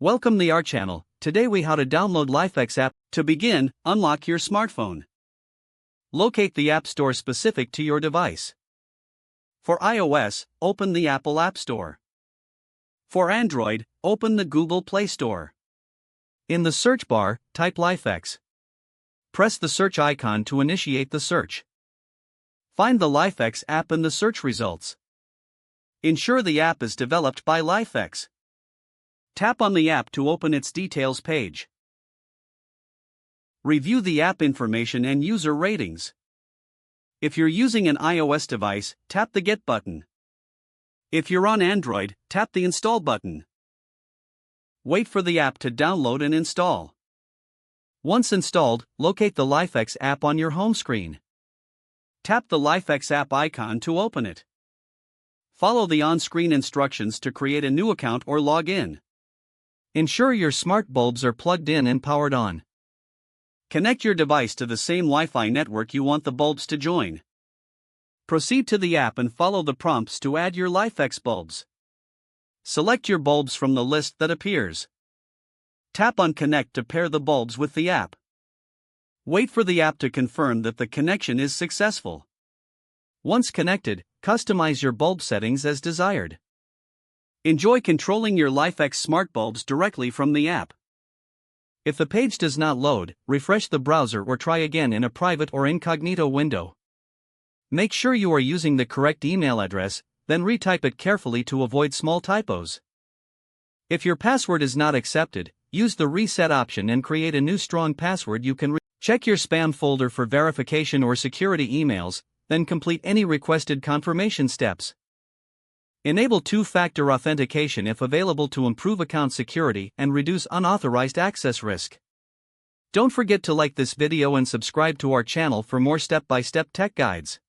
Welcome to our channel. Today we how to download LIFX app. To begin, unlock your smartphone. Locate the app store specific to your device. For iOS, open the Apple App Store. For Android, open the Google Play Store. In the search bar, type LIFX. Press the search icon to initiate the search. Find the LIFX app in the search results. Ensure the app is developed by LIFX. Tap on the app to open its details page. Review the app information and user ratings. If you're using an iOS device, tap the Get button. If you're on Android, tap the Install button. Wait for the app to download and install. Once installed, locate the LIFX app on your home screen. Tap the LIFX app icon to open it. Follow the on-screen instructions to create a new account or log in. Ensure your smart bulbs are plugged in and powered on. Connect your device to the same Wi-Fi network you want the bulbs to join. Proceed to the app and follow the prompts to add your LIFX bulbs. Select your bulbs from the list that appears. Tap on Connect to pair the bulbs with the app. Wait for the app to confirm that the connection is successful. Once connected, customize your bulb settings as desired. Enjoy controlling your LIFX smart bulbs directly from the app. If the page does not load, refresh the browser or try again in a private or incognito window. Make sure you are using the correct email address, then retype it carefully to avoid small typos. If your password is not accepted, use the reset option and create a new strong password. You can check your spam folder for verification or security emails, then complete any requested confirmation steps. Enable two-factor authentication if available to improve account security and reduce unauthorized access risk. Don't forget to like this video and subscribe to our channel for more step-by-step tech guides.